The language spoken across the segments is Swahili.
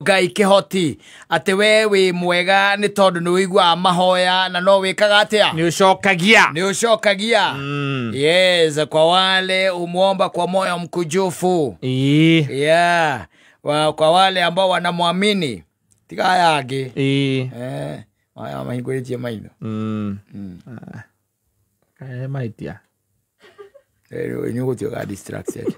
Ngai kihoti ate we wi mwega ni tondu ni wigwa mahoya na no wikaga atia ni ushokagia yes kwa wale umuomba kwa moyo mkujufu yeah kwa wale ambao wanamwamini tiga yake haya mahinguritie maino maitia nyugo tioga distracted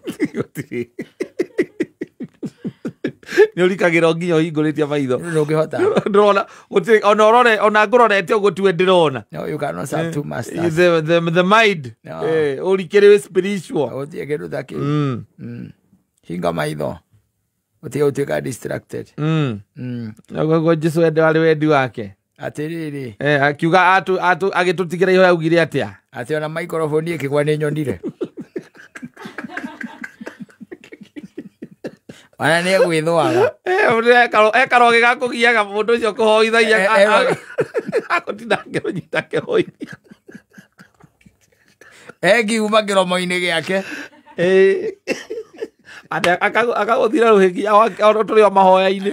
Nurikagira nginya hinguritie maitho ndungihota ndrona gutire ona ngororete ugo tue ndirona no you cannot have two masters the mind urikire spiritual otie kedu thaki hinga maitho otie utika distracted go Jesu ende wali wendi wake atiriri akiuga agitutigira iho augire atia ati ona microphone ikigwa ni nyonire Ana ni gwithwaga ekaroge gakugiaga mundu ucio kuhoithagia akotindange nyita kehoithia uma kiromo-ini giake akaguthira ruhingia turi o mahoya-ini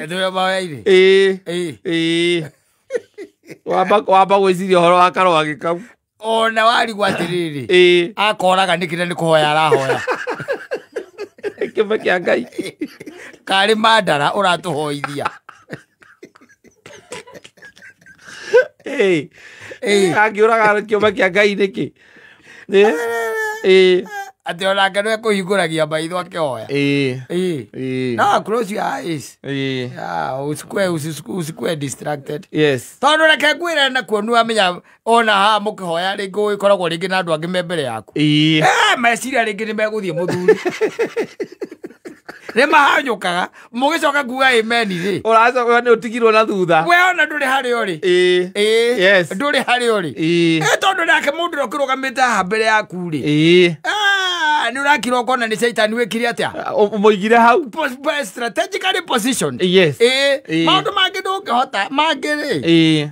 wamba gwiciria uhoro wa karoge kau ona warigwo atiriri akoraga nikire ni kuhoya arahoya Kiume kia Ngai kari mandara uratuhoithia angiuraga kiume kia Ngai niki ati onake nwe kuhinguragia maitho akihoya no close your eyes usikue distracted yes tondu reke ngwire na kuonu amenya ona ha mukihoya ringi wikoragwo ringi na andu angi me mbere yaku meciria ringi ni meguthie muthuri ni mahanyukaga mugicoka kuga amen ri uracoka ni utigirwo na thutha we ona nduri hari uri yes nduri hari uri tondu reke mundu rokirugamite ha mbere yaku ri ni urakira ukona ni Satan wikire atia umuigire hau strategically position yes maundu mangi ndungihota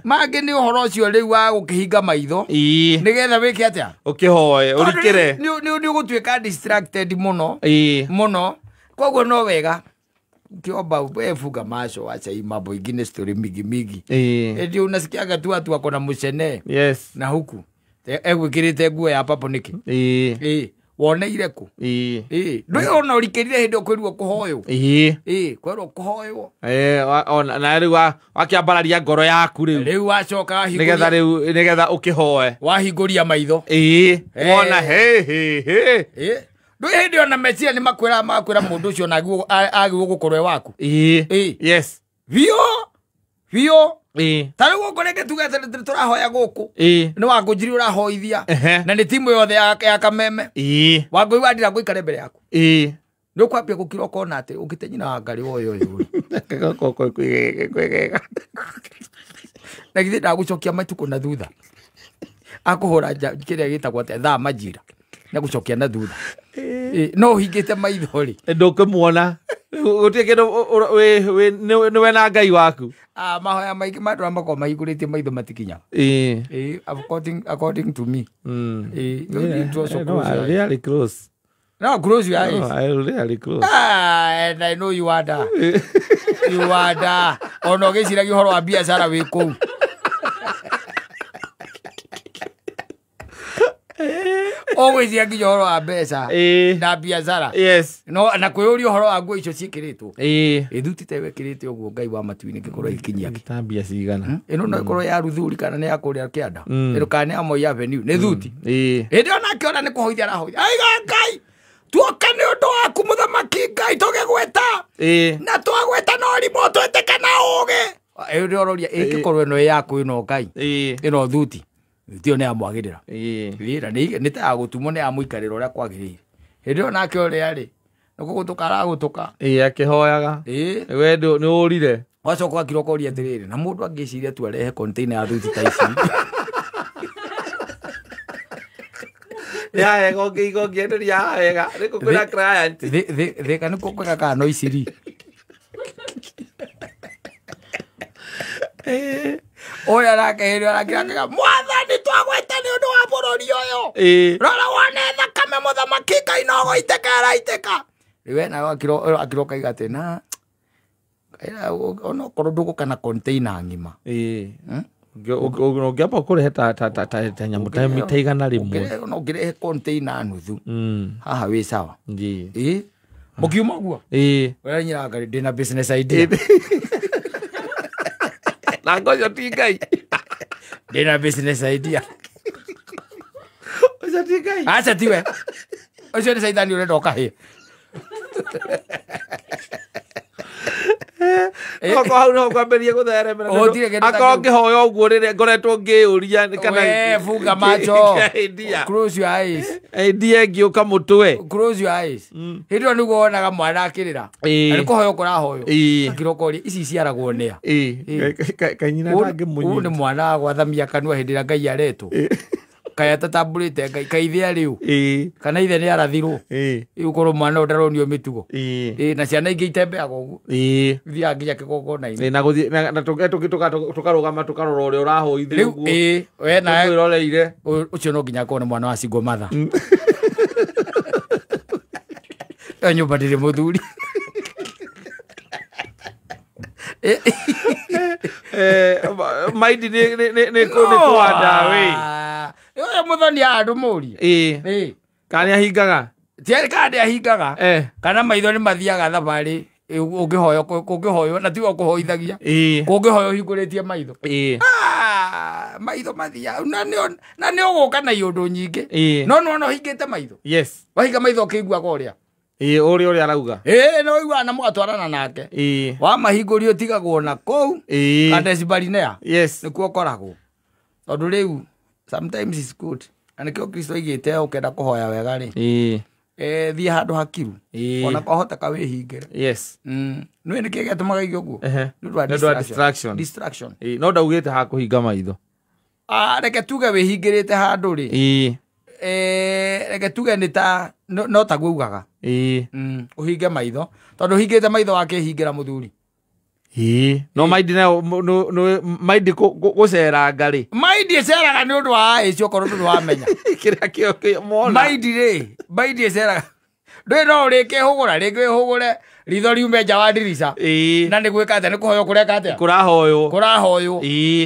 mangi ni uhoro ucio riu wa gukihinga maitho nigetha wike atia ukihoye urikire ni ugutuika distracted muno koguo no wega kiomba wefunga macho acha mambo ingine story mingi ndio unasikiaga tu watu wako na mucene yes na huku egwikirite nguo ya papo niki woneire ku ndio ona urikirire hindi kwirwo kuhoyo kwirwo kuhoyo na riu wakiambararia ngoro yaku riu wacoka nigetha ukihoe wahinguria maitho wona ndui hindi ona mecia ni makwira mundu ucio naguo agwo gukorwe waku yes vio tari gukoreke tugete turahoya guku ni wangunjiri urahoithia na ni timu yothe ya kameme wangui wadira guikare mbere yaku ni ukwambia gukira ukona ati ukite nyina wa ngari uyu na githi ndagucokia matuko na thutha akuhura kiria gitagwo ati thaa majira na gucokia na thutha no hingite maitho ri ndukimuona utie kindu niwe na Ngai waku mahoya maingi mandura mako mahinguritie maitho matikinya according to me really close no close your eyes really close and I know you are ono giciragia uhoro wa biashara wi kou always yaginya horo wa mbeca na biashara yes no na kwiyuria horo wa nguo icio cikiritwo ithutite wekirite uguo Ngai wa matuini gikorwo ikinyia tambia cigana ino no ikorwo ya ruthuri kana ni ya kuria kianda ino kana ni Moi Avenue ni thuti indi ona kiona ni kuhoithia arahoithia aiga Ngai tuoka ni undu waku muthamaki Ngai tugigweta na twagweta no rimo tweteka na uge indi ororia ikikorwo ino yaku ino Ngai ino thuti tio ni amwagirira wira ni ta gutumo ni amuikarira uria kwagirire hindi ona ke uria ri nugutuka aragutuka akihoyaga we ni urire wacoka akiroko uria atiriri na mundu angiciria tu arehe container ya thuti ta ici ya ego ngenderia wega riko kwina client the kana kokwega ka no iciri oya rakeheri arakiraga mwathani twagwete ni undu wa bururi uyu rora wone thakame muthamaki Ngai no goiteka araiteka riwe na akiroka igate na Ono korwo nduguka container ngima. Ungiamba kurehe ta nyamu ta mitaigana rimwe. No ngirehe container nuthu. Haha wi sawa. Mukiuma guo. Wera nyiraga ndina business idea. Na ngoja tigai. Ndina business idea. Oja tigai. Acha tiwe. Oja ni saidani ule doka he. Ko hau no kwamberia gutheremera. Akorwo ngihoya uguo rire ngoretwo ngiuria kana funga macho. Close your eyes. Idea ngiuka mutwe. Close your eyes. Hindo niguo wonaga mwana akirira. Ari kuhoya ukurahoyo. Akirokori ici ciaragwo nia. Kanyina ndangi munyi. Ni mwana gwathamia kanua hindira Ngai aretu. Kaya tatamburite Ngai kaithia riu. Kana ithe ni arathirwo. Iukorwo mwana udaronio mitugo. Na ciana ingi itembeaga uguo. Thia nginya kigogona-ini. Na guthie na tukarugama tukarora uria urahoithire uguo. We na wiroreire. Ucio no nginya korwo ni mwana wa single mother. Nyumba ndiri muthuri. Maidi ni kwanda we. Yo muthoni andu muri. Kani ahingaga. Tiari kandi ahingaga. Kana maitho ni mathiaga thabari. Ungihoyo na tiwa kuhoithagia. Kungihoyo hinguritie maitho. Maitho mathia. Na ni uguka na yundu nyingi. No hingite maitho. Yes. Wahinga maitho kigua goria. Uria arauga. No igua na mugatwarana nake. Wa mahingurio tigagwo na kou. Kana cibarinea. Yes. Nikuo koragwo. Tondu riu sometimes it's good. Anikio Kristo igite ukenda kuhoya wega ri. Thie handu hakiru. Ona kohoteka wihingire. Yes. Nwe ni kige tumaga igio guo. No distraction. No ndaugite ha kuhinga maitho. Reke tuge wihingirite handu ri. Reke tuge ni ta no taguo ugaga. Uhinge maitho. Tondu hingite maitho wakihingira muthuri. No maidi na no maidi gucera ngari. Maidi eceraga ni undu wa icio korwo ndu wamenya. Kiria kio mona. Maidi eceraga. Ndui no rike hugura ringi hugure ritho riume nja wa ndirisha. Na ni gwika ate ni kuhoyo kureka ate. Kurahoyo.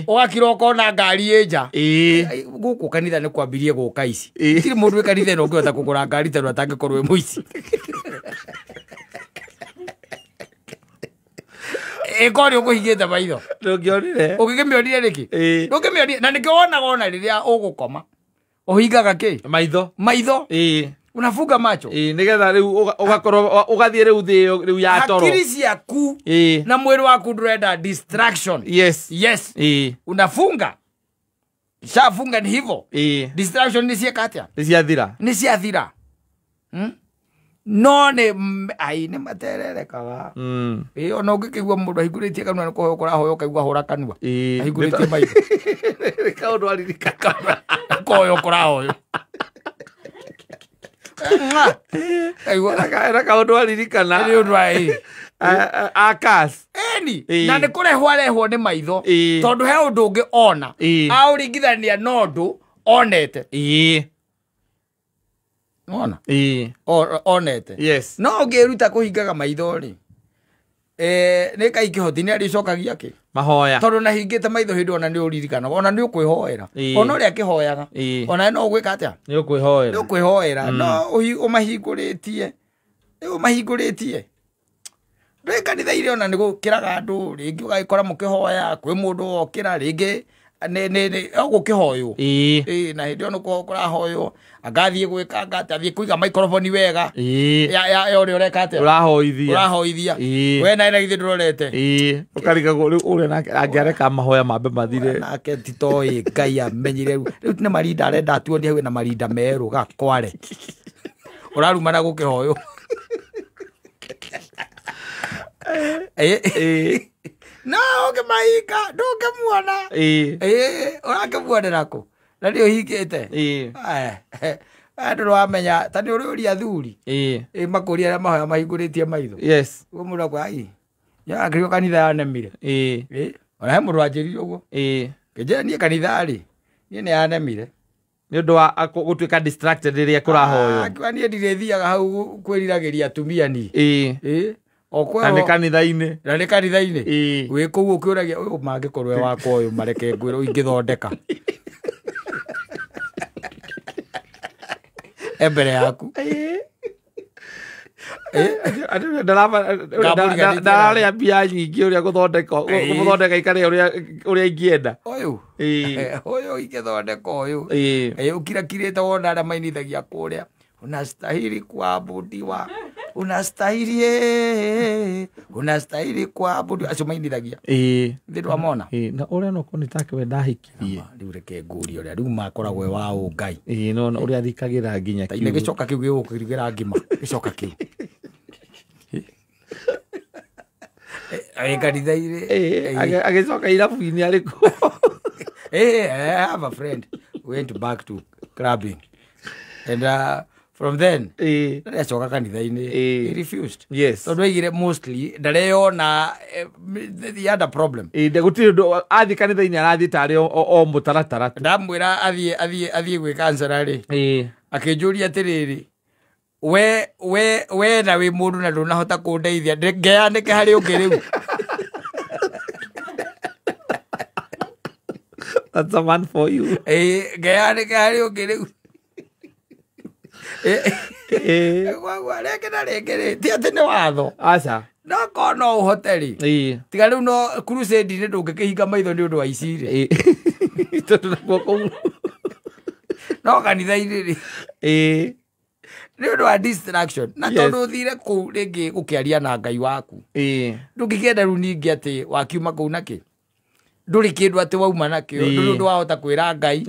Ugakira ukona ngari enja. Guku kanitha ni kwambirie guka ici. Tiri mundu kanitha no ngihota kugura ngari tano atangikorwo muici. Ekori ukuhingite maitho. Ndungionire. Ukigimionire riki? Ndungimionire na nikiona gona riria ugukoma. Uhingaga ki? Maitho. Unafunga macho. Nigetha riu ugakorwo ugathie riu riu ya toro. Hakiri ciaku. Na mwiri waku ndurenda distraction. Yes. Unafunga. Shafunga ni hivyo. Distraction ni ciekatia. Ni ciathira. No ne ai ne matererekaga. Ona ungikigua mundu ahinguritie kanua ni kuhoyo kurahoyo kaigua hura kanua. Ahinguritie maitho. Kaundu aririka kuhoyo kurahoyo. Era kaundu aririkana. Ni undu ai. Akas. Na ni kurehwo ni maitho. Tondu he undu ungi ona. Auringithania no ndu onete. Ona. Onete. Yes. No ngiruta kuhingaga maitho ri. Ni kai kihoti ni aricokagia ki? Mahoya. Tondu na hingite maitho hindi ona ni uririkana. Ona ni ukwihoera. Ona uri akihoyaga. Ona no gwika atia? Ni ukwihoera. Ni ukwihoera. No umahinguritie. Ndui kanitha iri ona ni gukiraga andu ringi ugakora mukihoya kwi mundu okira ringi ne gukihoyo. Na hindi ono kurahoyo agathie gwika ngathie kuiga microphone wega. Ya uri ureka atia? Urahoithia. We na ina githi ndurorete. Ukariga uri nake angiareka mahoya mambe mathire. Nake titoi Ngai amenyire riu ni marinda arenda tuonie hawe na marinda meru gakware. Uraruma na gukihoyo. No maika nduke muona. Urakemuonera ku na ni uhingite. Andu wamenya tani uri uri athuri. Makuria na mahoya mahinguritie maitho. Yes. Ugo mundu kwa ai. Ya ngrio kanitha yanemire. Ona he mundu anjiririo ugo. Keje ni kanitha ri. Ni ne yanemire. Ni undu wa gutuika distracted riria kurahoyo. Akwa ni ndirethiaga hau kwiriragiria atumia ni. na nä kanitha-inä na nä kanitha-inä wä kå u å kä å ragia å yå mangä korwo e wakwa å yå mareke ngwä ra ingä thondeka mbere yaku ndararä a mbia nyingä å rä a gå thondeka ikare å rä a ingĩenda å yå ingä thondeka å yå å kirakirä te wona arä a mainithagia kå rä a unastahili kuabudiwa unastahili kuabudiwa acio mainithagia thä ndå amona na å rä a noko nä take we ndahikirie rä u reke ngå rie å rä a rä u makoragwo e wa å ngai no å rä a thikagä ra nginya tainä gä coka kä u gä gå kä rugä ra ngima gä coka kä u kanitha-inä agä coka irabu-inä arä kå I have a friend went back to clubbing and from then acoka kanitha-inä he refused tondå aigire mostly ndareyona the other problem gå ndå athi kanitha-inä arathiä tarä o må taratara ndamwä ra athiä gwä kancera rä akä njå ria atä rä rä we na wä må ndå na ndå nahota kå ndeithia ngeanä ke harä å ngä rä u that's a man for you ngeanä ke harä å ngä rä u reke na reke rä ti atä nä watho aca no korwo no å hote rä tiga rä u no crusade-inä ndå ngä kä hinga maitho nä å ndå wa ici rä tondå nakuo kå no kanitha-inä rä nä å ndå wa distraction na tondå å thire kå u rä ngä gå kä aria na ngai waku ndå ngä kä enda rä u ningä atä wakiuma kå u nakä ndå rä kä ndå atä wauma nakä ndå ndå wahota kwä ra ngai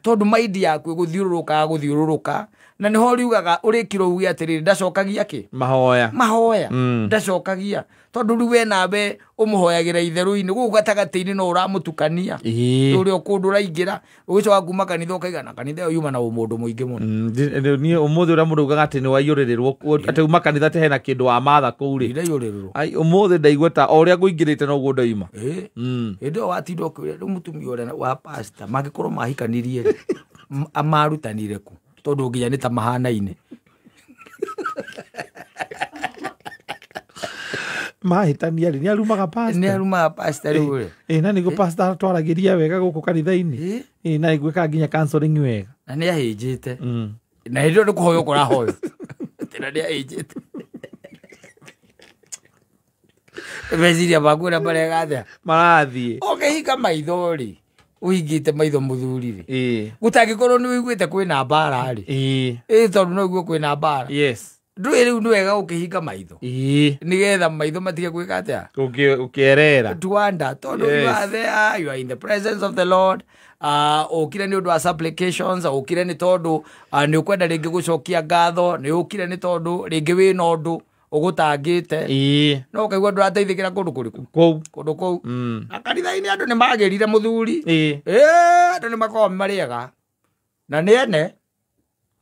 tondå maindi yaku gå thiå rå rå kaga gå thiå rå rå ka na nä ho riugaga å rä kä ro uge atä rä rä ndacokagia kä mahoya ndacokagia tondå rä u we nawe å må hoyagä ra itherå-inä gå gå gatagatä-inä no å ramå tukania å rä o kå ndå å raingä ra å gä coka kuma kanitha å kaiga na kanitha ä yo yuma na å må ndå må ingä må no niä å må thä å rä a må ndå atä nä waiyå rä rä rwo atä uma kanitha te hena kä ndå wa matha kå u rä å må thä ndaigua ta o rä a ngå ingä rä te noguo ndaima hä ndä ä yo watinda å kä rä rä u må tumia å rä a wa pasta mangä korwo mahikanirie marutanire ku tondå nginya nä ta mahana-inä mahätania rä nä arumaga nä arumaga pasta rä u rä na nä guo pasta twaragä ria wega gå kå kanitha-inä na gwä ka nginya counseling wega na nä ahä njä te na hä ndä ä yo nä kå hoywo kå rahoyo na nä ahä njä te meciria maku na maregathea marathiä å kä hinga maitho rä å hingä te maitho må thuri rä gå tangä korwo nä wä iguä te kwä na mbara rä tondå no iguo kwä na mbara ndå ä rä u nä wega gå kä hinga maitho nä getha maitho matige gwä ka atä gå kä erera twanda tondå you are in the presence of the Lord å kire nä å ndå wa supplications å kire nä tondå nä å kwenda rä ngä gå cokia ngatho nä å kire nä tondå rä ngä wä na å ndå å gå tangä te no kaigua ndå rateithä kä ra kå ndå kå rä kå kå kå u na kanitha-inä andå nä magä rire må thuri andå nä makoragwo marä ega na nä ene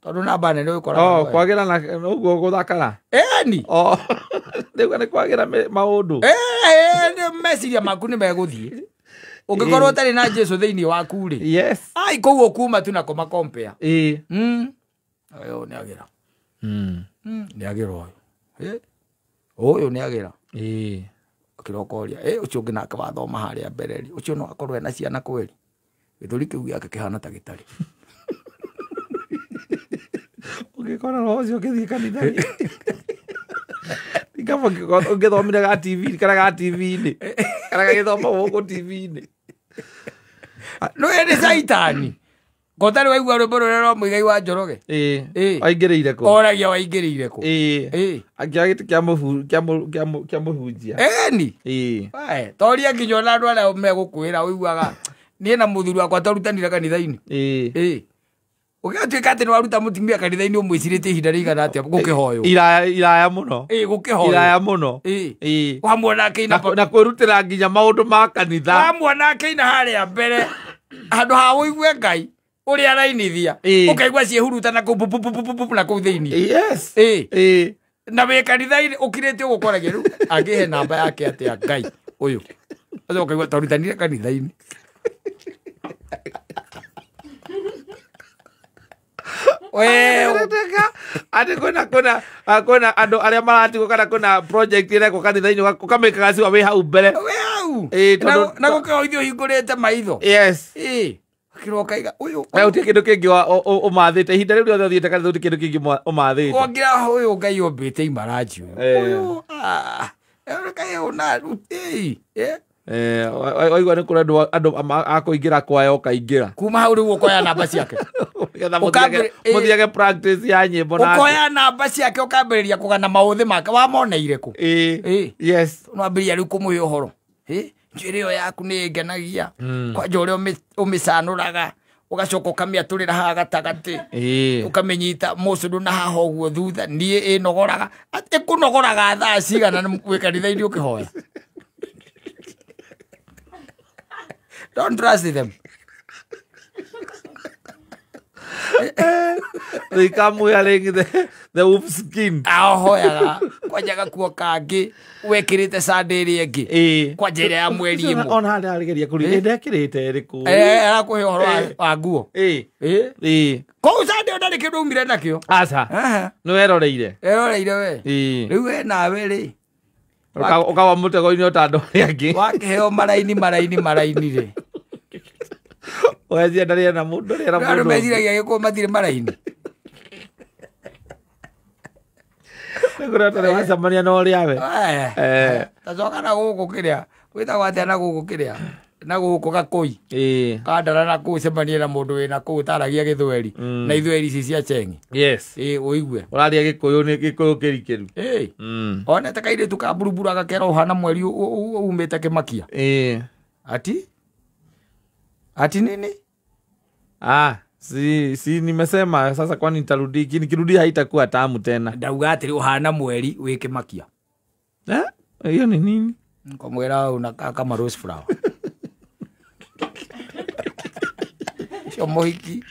tondå namba nene å koragwo kwagä ra å guo gå thakara eni rä u nä kwagä ra maå ndå meciria maku nä megå thiä å ngä korwo ũtarĩ na Jesu thĩinĩ waku rĩ ai kũu ũkuma tu na kũmakompea ũyũ nĩ agĩra nĩ agĩra ũyũ nĩ agĩra kĩrokoria ũcio ũngĩ nake wathoma harĩa mbere rĩ ũcio no akorwo ena ciana kweri gĩthũri kĩu gĩake kĩhana ta gĩtarĩ ũngĩkora roho ũcio ũgĩthiĩ kanitha-inĩ ũngĩthomire ga TV kana ga TV-inĩ kana gagĩthoma gũkũ TV-inĩ no ene caitani ngotari waigua rwĩmbo rũrĩa rwa Mũigai wa Njoroge waingĩrĩire kũ oragia waingĩrĩire kũ akĩoya gĩtĩ kĩa mũhunjia eni toria nginya ona andũ arĩa megũkwĩra ũiguaga niĩ na mũthuri wakwa twarutanire kanitha-inĩ ũgĩatuĩka atĩ nĩ waruta mũtumia kanitha-inĩ ũmwĩcirĩtie ihinda rĩigana atĩa gũkĩhoywo iraya mũno gũkĩhoywo iraya mũno wamwona akĩina na kwĩrutĩra nginya maũndũ ma kanitha wamwona akĩina harĩa mbere handũ ha ũigue Ngai ũrĩa arainithia ũkaigua ciĩhurutana kũu na kũu thĩinĩ na wĩ kanitha-inĩ ũkirĩte ũgũkoragia rĩu angĩhe namba yake atĩa Ngai ũyũ aca ũkaigua twarutanire kanitha-inĩ ati kuna andu aria maratigo kana kuna project ire ko kanitha-ini ukameka ciwa wi hau mbere na gukaoithio hingurite maitho yes kiroka iga uyu uti kindu kingi umathite ihinda riu riothe uthiite kanitha uti kindu kingi umathite ongira uyu ngai umbite imaraji uyu kai una oigwa nä kå rä andå akåingä kwaya åkaingä kuma hau rä u å namba ciake må thiage practice ya nyä mbo å namba ciake å kambä rä ria kå gana maå thä make wamoneire kå no ambä ria rä u kå må he å horo njuä rä ä yo yaku nä ngenagia kwanja å rä a å mä canå raga å gacoka å kamä atå rä ra haha gatagatä å kamä nyita må cå ndå na haha å guo thutha niä ä nogoraga atä kå nogoraga thaa cigana wä kanitha-inä å kä hoya Don't trust them. They come wearing the wolf skin. Ahoyaga kwajaga kuo kangi wekirite sande ri engi kwa njira ya mweri imwe ona hali arigeria kuri ndekirite riku arakuhe horo wa nguo ko sande ona rikindu umire nakio aca no eroreire we riu we nawe ri ukawa mutego-ini otando ri angi wakiheo maraini ri wezia ndaria na mundu rira mundu meciragia gikuo mathire maraini nigurata wacamania no ria we tacoka na guku kiria witagwo atia na guku kiria na guku gakui kandara na kuu cemanie na mundu wina kuu taragia githweri na ithweri ici cia chengi uigue uraria gikuyu ni gikuyu kirikiru onete kairitu ka buruburu agakera uhana mweri umite kimakia ati nini si nimesema sasa, kwani nitarudi nikirudi haitakuwa tamu tena. Ndauga atiri uhana mweri wiki makia. Hiyo ni nini? Komwera unakaa kama rose flower. Sio mohiki.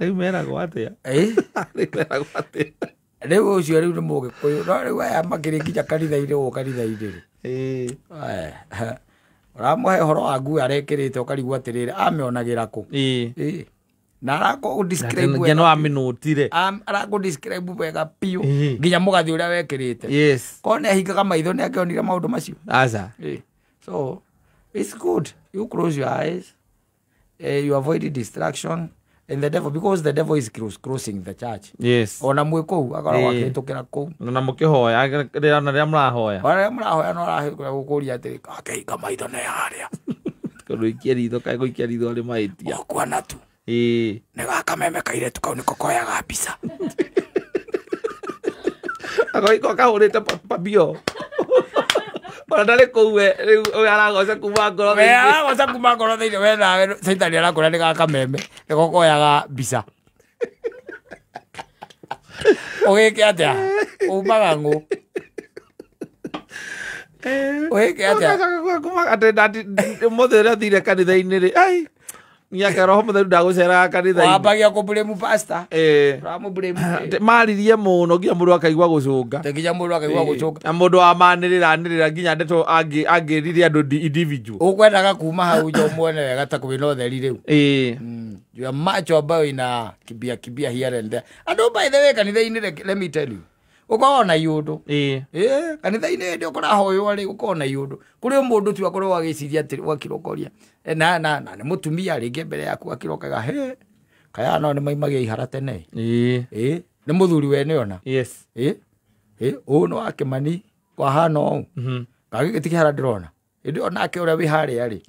Mera gwate. Mera gwate. Leo ucio riu ni mugikuyu. No riu aya makirikia kanitha-ini o kanitha-ini. Ramuhe horo wangu arekirite ukarigwa atirire ameonagira ku na arako describe we no aminutire arako describe wega piu nginya mugathi uria wekirite kone hingaga maitho ni akionire maundu macio aza so it's good you close your eyes you avoid distraction and the devil, because the devil is crossing the church. Ona mwe kou akora wakitukira kou na mukihoya rira na rira murahoya no arahikura gukuria atiri akaika maitho na yaria kuruikia ritho kai guikia ritho ari maitia okwana tu ni gakameme kaire tukau niko koyaga mbica agoiko kahurite papio Ona ndari kuwe riu aragoca kuma ngoro thiini aragoca kuma ngoro thiini we nawe Saitani arakura ni gakameme niko koyaga mbica ogeke atia umaga ngu ogeke atia kuma atendati mothere thire kanitha-ini ri ai niake roho mutheru ndagucera kanitha-ini wabagia kublame pastor ramu blame maririe muno nginya mundu akaigua gucunga nginya mundu akaigua gucunga na mundu amanirira nginya ndeto angirire andu individual ukwendaga kuma hau jo muone wega ta kuwina utheri riu you macho ambayo ina kibia here and there andu by the way kanitha-ini let me tell you ukona yundu kanitha-ini ndio kora hoyo ri ukona yundu kuri mundu tu akorwo agiciria atiri wakirokoria na ni mutumia ringi mbere yaku akirokaga kaya no ni maimagia ihara tene ni muthuri we ni ona no akimani kwa hano kage gitikihara ndirona ndio nake uria wi haria ri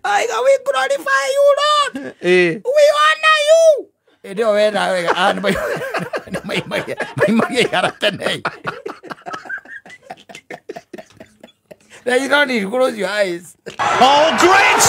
aiga we glorify you Lord we honor you ndio we na wega ni maimagia ihara tene. Now you don't need to close your eyes. Oh, great!